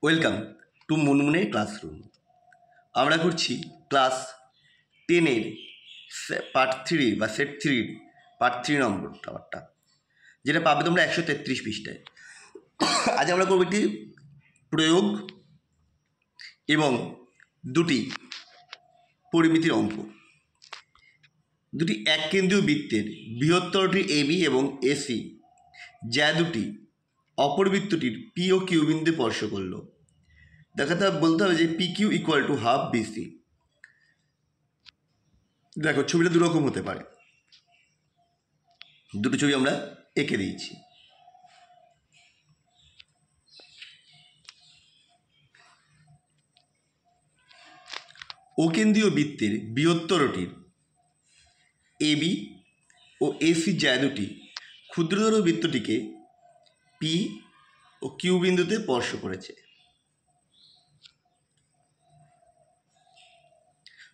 Welcome to মুনমুনের classroom. আমরা করছি class 10-এর part 3 বা সেট 3 পার্ট 3 নম্বরটা, যেটা পাবে তোমরা 133 পৃষ্ঠায়। আজ আমরা করবো একটি প্রয়োগ এবং দুটি পরিমিতির অঙ্ক। দুটি এক কেন্দ্রীয় বৃত্তের বৃহত্তরটি এবি এবং এসি, যা দুটি অপর বৃত্তটির পি ও কিউ বিন্দুতে স্পর্শ করল, দেখাতে বলতে হবে যে P Q equal to half BC. দেখো, ছবিটা দুরকম হতে পারে, দুটো ছবি আমরা এঁকে দিয়েছি। অকেন্দ্রীয় বৃত্তের বৃহত্তরটির এবি ও এসি যা দুটি ক্ষুদ্রতর বৃত্তটিকে পি ও কিউ বিন্দুতে স্পর্শ করেছে।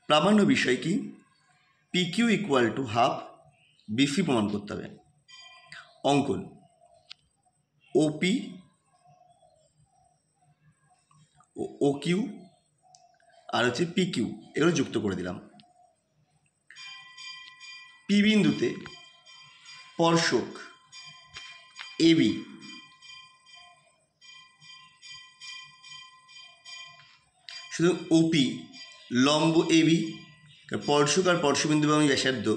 প্রামাণ্য বিষয় কি? P Q equal to half BC প্রমাণ করতে হবে। অঙ্কন: ওপি ও ও কিউ আর হচ্ছে পি কিউ, এগুলো যুক্ত করে দিলাম। পি বিন্দুতে স্পর্শক এবি শুধু ওপি লম্ব এবি, স্পর্শক আর স্পর্শবিন্দু এবং ব্যাসার্ধ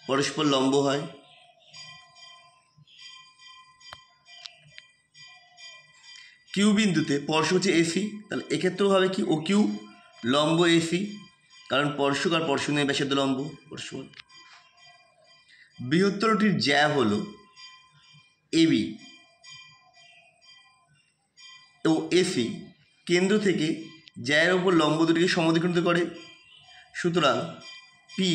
পরস্পর লম্ব হয়। কিউ বিন্দুতে স্পর্শক হচ্ছে এসি, তাহলে এক্ষেত্রেও হবে কি ও কিউ লম্ব এসি, কারণ স্পর্শক আর স্পর্শবিন্দু ব্যাসার্ধ লম্ব পরস্পর। বৃহত্তরটির জ্যা হলো এবি ও এসি কেন্দ্র থেকে জ্যায়ের ওপর লম্ব দুটিকে সমদ্বিখণ্ডিত করে। সুতরাং পি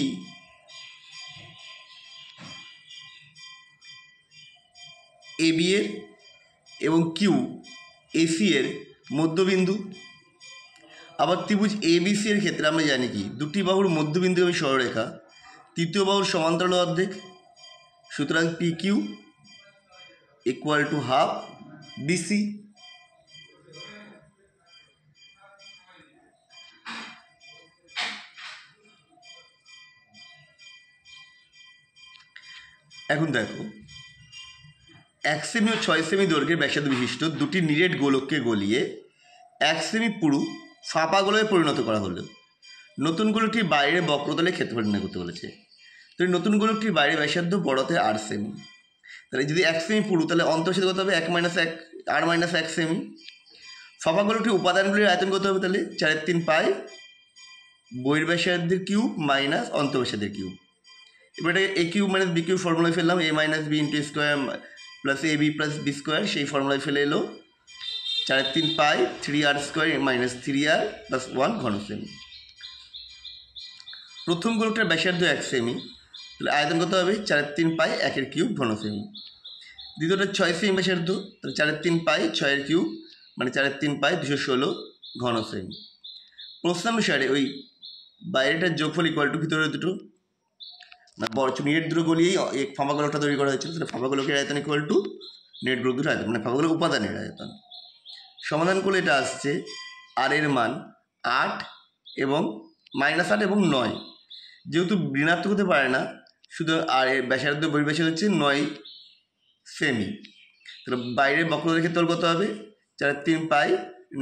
এবি এর এবং কিউ এসি এর মধ্যবিন্দু। আবার ত্রিভুজ এবিসি এর ক্ষেত্রে আমরা জানি কি দুটি বাহুর মধ্যবিন্দু এবং সরলরেখা, তৃতীয় বাহুর সমান্তরাল অর্ধেক। সুতরাং P Q equal to half BC. এখন দেখো, 1 সেমি ও 6 সেমি দৈর্ঘ্যের ব্যাসার্ধ বিশিষ্ট দুটি নিরেট গোলককে গলিয়ে 1 সেমি পুরু ফাঁপা গোলকে পরিণত করা হলো। নতুন গোলকটির বাইরের বক্রতলের ক্ষেত্রফল নির্ণয় করতে বলেছে। তো নতুন গোলকটির বাইরে ব্যাসার্ধ বড়তে 8 সেমি, তাহলে যদি 1 সেমি পুরু, তাহলে অন্তঃসাথে কত হবে 1 সেমি। ফাঁপা গোলকটির উপাদানগুলির আয়তন কত হবে? তাহলে 4/3 পাই বহির্ব্যাসার্ধের কিউব মাইনাস অন্তঃব্যাসার্ধের কিউব। এবার এটাকে A cube minus B cube ফর্মুলায় ফেললাম, A minus B into square plus A B plus B square, সেই ফর্মুলায় ফেলে এলো 4/3 পাই 3r square minus 3r plus 1 ঘন সেমি। প্রথম গোলকটার ব্যাসার্ধ 1 সেমি, তাহলে আয়তন কত হবে 4/3 পাই 1 কিউব ঘন সেমি। দ্বিতীয়টা 6 সেমি ব্যাসার্ধ, তাহলে 4/3 পাই 6 কিউব মানে 4/3 পাই 216 ঘন সেমি। প্রশ্নানুসারে ওই বাইরেটার যোগফল ইকুয়াল টু ভিতরে দুটো নেট দুটো গলিয়েই ফাঁপা গোলকটা তৈরি করা হয়েছিল, তাহলে ফাঁপা গোলকের আয়তন ইকুয়াল টু নেট গোলক দুটো আয়তন, মানে ফাঁপা গোলক উপাদানের আয়তন। সমাধান করলে এটা আসছে আর এর মান 8 এবং -8 এবং 9, যেহেতু ঋণাত্মক হতে পারে না, শুধু আর এর ব্যাসার্ধ বহির্ব্যাসার্ধ হচ্ছে 9 সেমি। তাহলে বাইরের বক্রতলের ক্ষেত্রফল কত হবে 4/3 পাই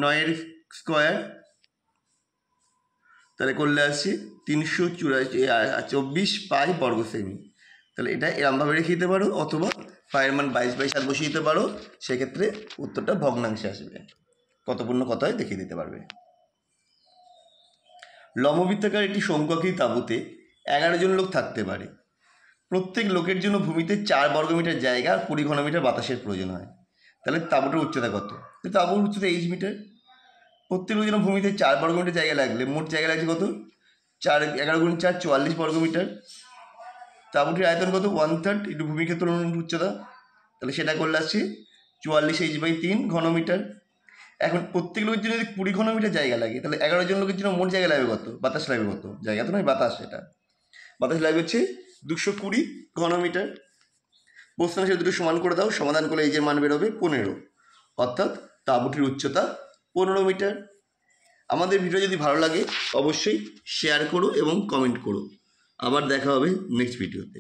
9 স্কোয়ার, তাহলে করলে আসছে 324 পাই বর্গ সেমি। তাহলে এটা এরমভাবে রেখে দিতে পারো, অথবা পায়ের মান 22/7 বসিয়ে দিতে পারো, সেক্ষেত্রে উত্তরটা ভগ্নাংশে আসবে। কত পূর্ণ কত হয় দেখিয়ে দিতে পারবে। লম্ববৃত্তাকার একটি শঙ্কুকৃতি তাঁবুতে 11 জন লোক থাকতে পারে। প্রত্যেক লোকের জন্য ভূমিতে 4 বর্গমিটার জায়গা আর 20 ঘনমিটার বাতাসের প্রয়োজন হয়। তাহলে তাঁবুটার উচ্চতা কত? তাঁবুর উচ্চতা 8 মিটার। প্রত্যেক লোকের জন্য ভূমিতে 4 বর্গমিটার জায়গা লাগলে মোট জায়গা লাগছে কত? 11 × 4 44 বর্গমিটার। তাঁবুটির আয়তন কত? 1/3 একটু ভূমি ক্ষেত্র উচ্চতা, তাহলে সেটা করলে আসছে 44h/3 ঘনমিটার। এখন প্রত্যেক লোকের জন্য যদি 20 ঘনমিটার জায়গা লাগে, তাহলে 11 জন লোকের জন্য মোট জায়গা লাগবে কত? বাতাস লাগবে কত? জায়গা তো নয়, বাতাস। এটা বাতাস লাগবে হচ্ছে 220 ঘনমিটার। প্রশ্ন সে দুটো সমান করে দাও, সমাধান করলে এই যে মান বেরোবে 15, অর্থাৎ তাঁবুটির উচ্চতা 15 মিটার। আমাদের ভিডিও যদি ভালো লাগে অবশ্যই শেয়ার করো এবং কমেন্ট করো। আবার দেখা হবে নেক্সট ভিডিওতে।